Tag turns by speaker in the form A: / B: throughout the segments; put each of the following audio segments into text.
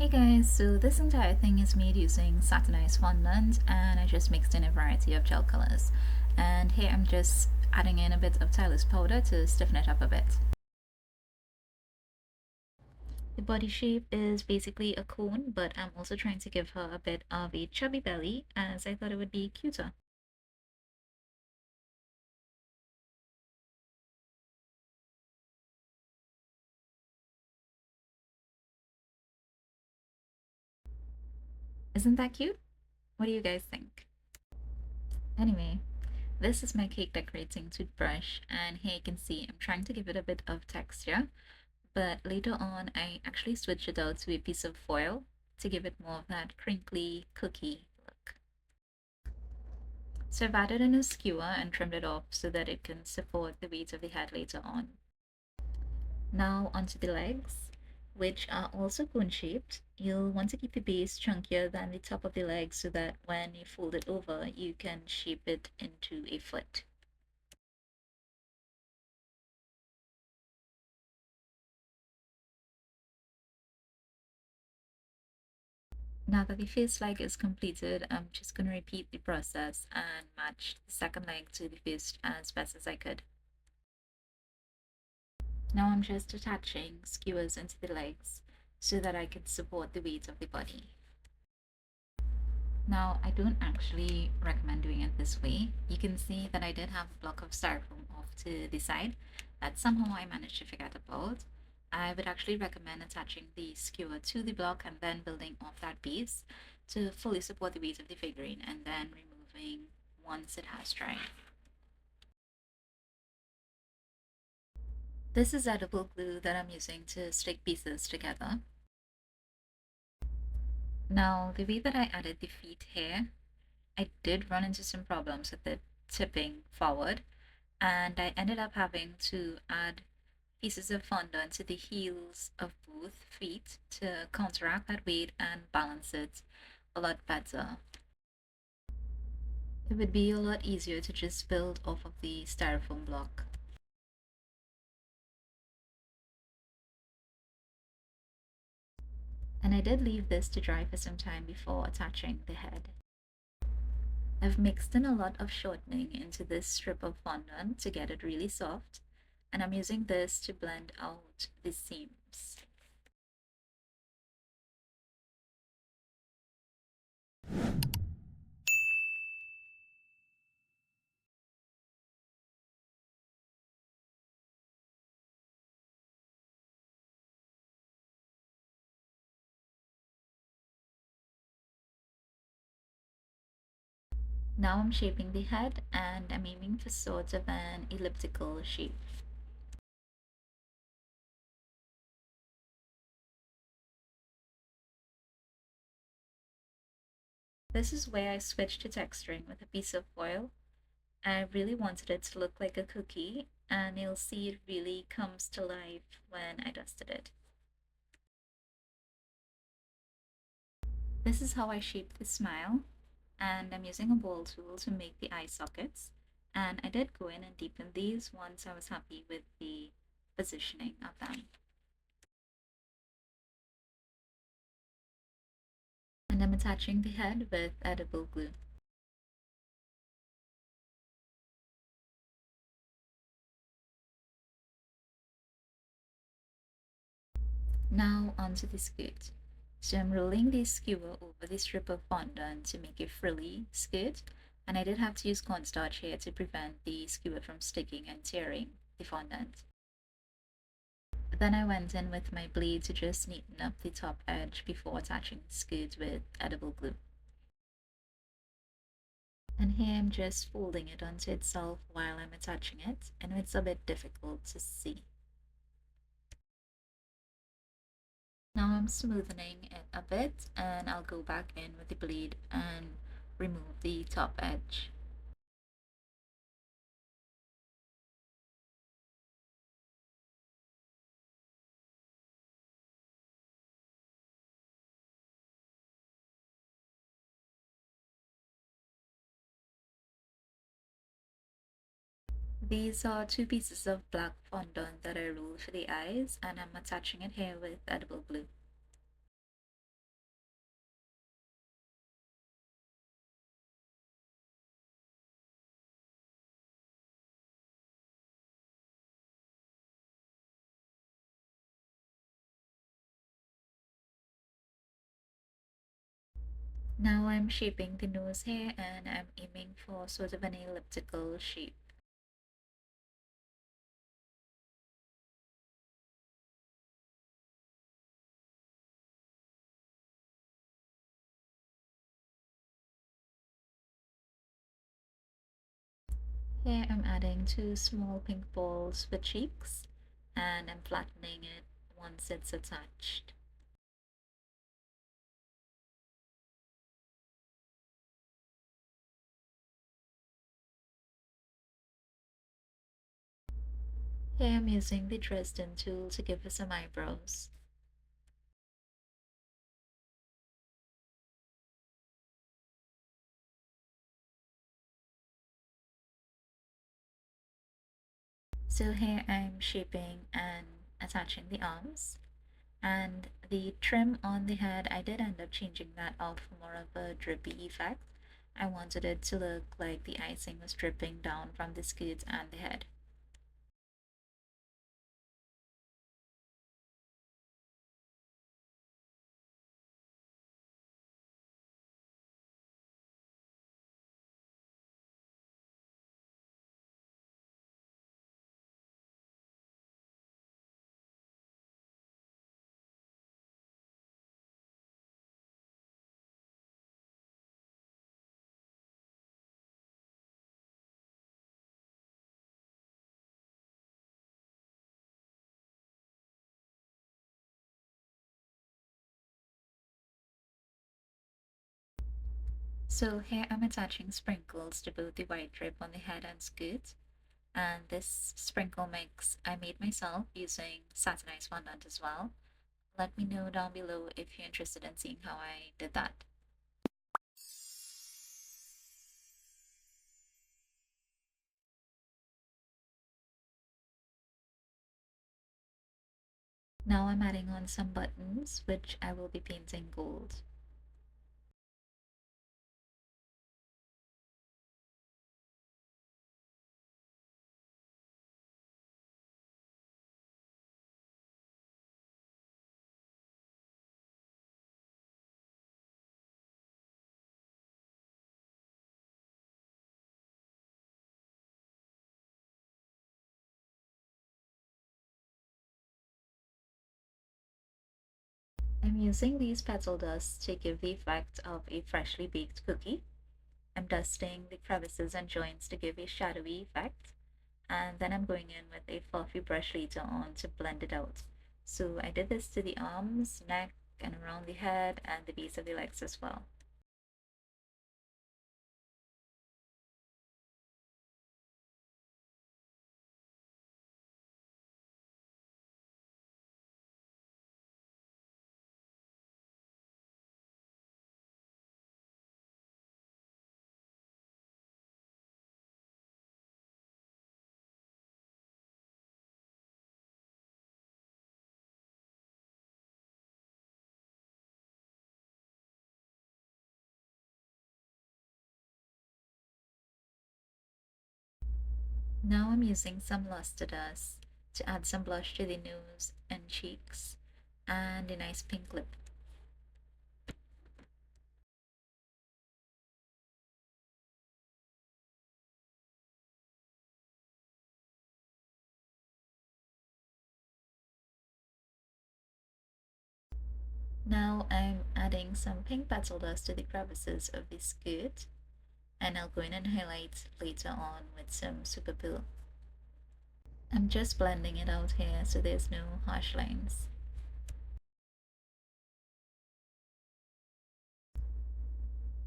A: Hey guys, so this entire thing is made using satinized fondant and I just mixed in a variety of gel colors. And here I'm just adding in a bit of Tylose powder to stiffen it up a bit. The body shape is basically a cone, but I'm also trying to give her a bit of a chubby belly as I thought it would be cuter. Isn't that cute? What do you guys think? Anyway, this is my cake decorating toothbrush and here you can see I'm trying to give it a bit of texture. But later on, I actually switched it out to a piece of foil to give it more of that crinkly cookie look. So I've added in a skewer and trimmed it off so that it can support the weight of the head later on. Now onto the legs, which are also cone shaped. You'll want to keep the base chunkier than the top of the leg so that when you fold it over, you can shape it into a foot. Now that the first leg is completed, I'm just going to repeat the process and match the second leg to the first as best as I could. Now I'm just attaching skewers into the legs so that I can support the weight of the body. Now I don't actually recommend doing it this way. You can see that I did have a block of styrofoam off to the side that somehow I managed to forget about. I would actually recommend attaching the skewer to the block and then building off that piece to fully support the weight of the figurine and then removing once it has dried. This is edible glue that I'm using to stick pieces together. Now, the way that I added the feet here, I did run into some problems with it tipping forward, and I ended up having to add pieces of fondant to the heels of both feet to counteract that weight and balance it a lot better. It would be a lot easier to just build off of the styrofoam block. And I did leave this to dry for some time before attaching the head. I've mixed in a lot of shortening into this strip of fondant to get it really soft, and I'm using this to blend out the seams. Now I'm shaping the head and I'm aiming for sort of an elliptical shape. This is where I switched to texturing with a piece of foil. I really wanted it to look like a cookie, and you'll see it really comes to life when I dusted it. This is how I shaped the smile, and I'm using a ball tool to make the eye sockets. And I did go in and deepen these once I was happy with the positioning of them. And I'm attaching the head with edible glue. Now onto the skirt. So I'm rolling the skewer over the strip of fondant to make a frilly skirt, and I did have to use cornstarch here to prevent the skewer from sticking and tearing the fondant. Then I went in with my blade to just neaten up the top edge before attaching the skirt with edible glue. And here I'm just folding it onto itself while I'm attaching it, and it's a bit difficult to see. Now I'm smoothing it a bit and I'll go back in with the blade and remove the top edge. These are two pieces of black fondant that I rolled for the eyes and I'm attaching it here with edible glue. Now I'm shaping the nose here and I'm aiming for sort of an elliptical shape. Here I'm adding two small pink balls for cheeks and I'm flattening it once it's attached. Here I'm using the Dresden tool to give her some eyebrows. So here I'm shaping and attaching the arms. And the trim on the head, I did end up changing that out for more of a drippy effect. I wanted it to look like the icing was dripping down from the skirt and the head. So here I'm attaching sprinkles to both the white drip on the head and skirt. And this sprinkle mix I made myself using satinized fondant as well. Let me know down below if you're interested in seeing how I did that. Now I'm adding on some buttons, which I will be painting gold. I'm using these petal dusts to give the effect of a freshly baked cookie. I'm dusting the crevices and joints to give a shadowy effect, and then I'm going in with a fluffy brush later on to blend it out. So I did this to the arms, neck, and around the head and the base of the legs as well. Now I'm using some luster dust to add some blush to the nose and cheeks and a nice pink lip. Now I'm adding some pink petal dust to the crevices of the skirt, and I'll go in and highlight later on with some super glue. I'm just blending it out here so there's no harsh lines.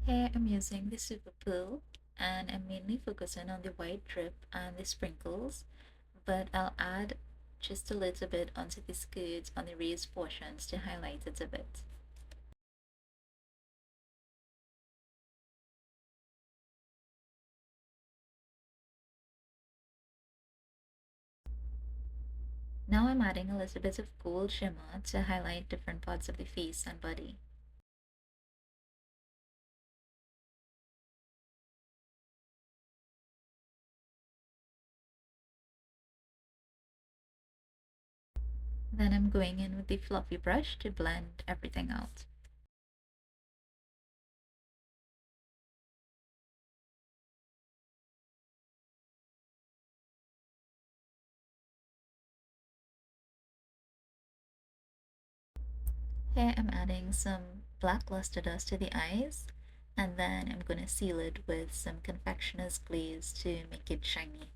A: Here I'm using the super glue and I'm mainly focusing on the white drip and the sprinkles, but I'll add just a little bit onto the skirt on the raised portions to highlight it a bit. Now I'm adding a little bit of gold shimmer to highlight different parts of the face and body. Then I'm going in with the fluffy brush to blend everything out. Here I'm adding some black luster dust to the eyes, and then I'm going to seal it with some confectioner's glaze to make it shiny.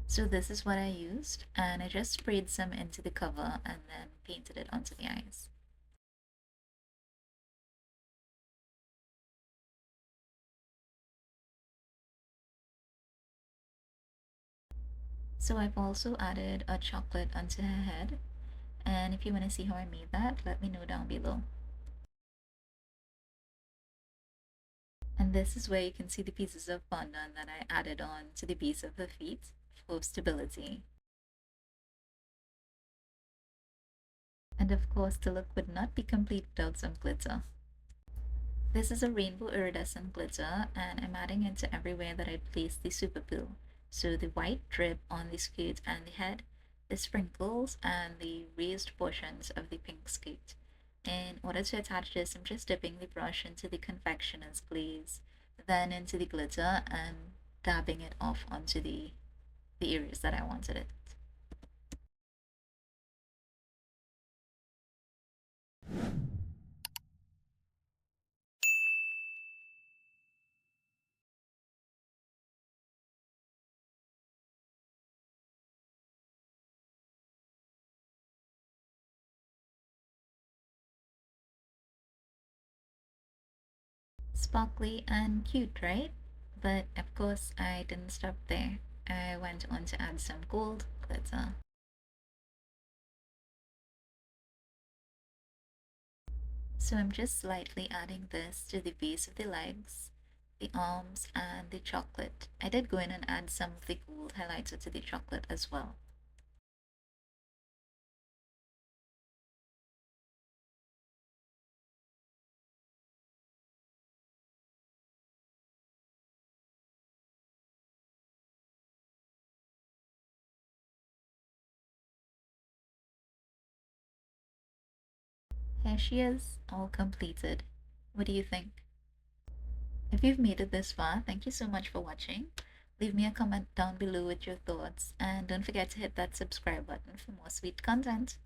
A: So this is what I used, and I just sprayed some into the cover and then painted it onto the eyes. So I've also added a chocolate onto her head, and if you want to see how I made that, let me know down below. And this is where you can see the pieces of fondant that I added on to the base of her feet for stability. And of course, the look would not be complete without some glitter. This is a rainbow iridescent glitter, and I'm adding it to everywhere that I place the super glue. So the white drip on the skirt and the head, the sprinkles, and the raised portions of the pink skirt. In order to attach this, I'm just dipping the brush into the confectioner's glaze, then into the glitter, and dabbing it off onto the areas that I wanted it. Sparkly and cute, right? But of course, I didn't stop there. I went on to add some gold glitter. So I'm just slightly adding this to the base of the legs, the arms, and the chocolate. I did go in and add some of the gold highlighter to the chocolate as well. Here she is, all completed. What do you think? If you've made it this far, thank you so much for watching. Leave me a comment down below with your thoughts, and don't forget to hit that subscribe button for more sweet content.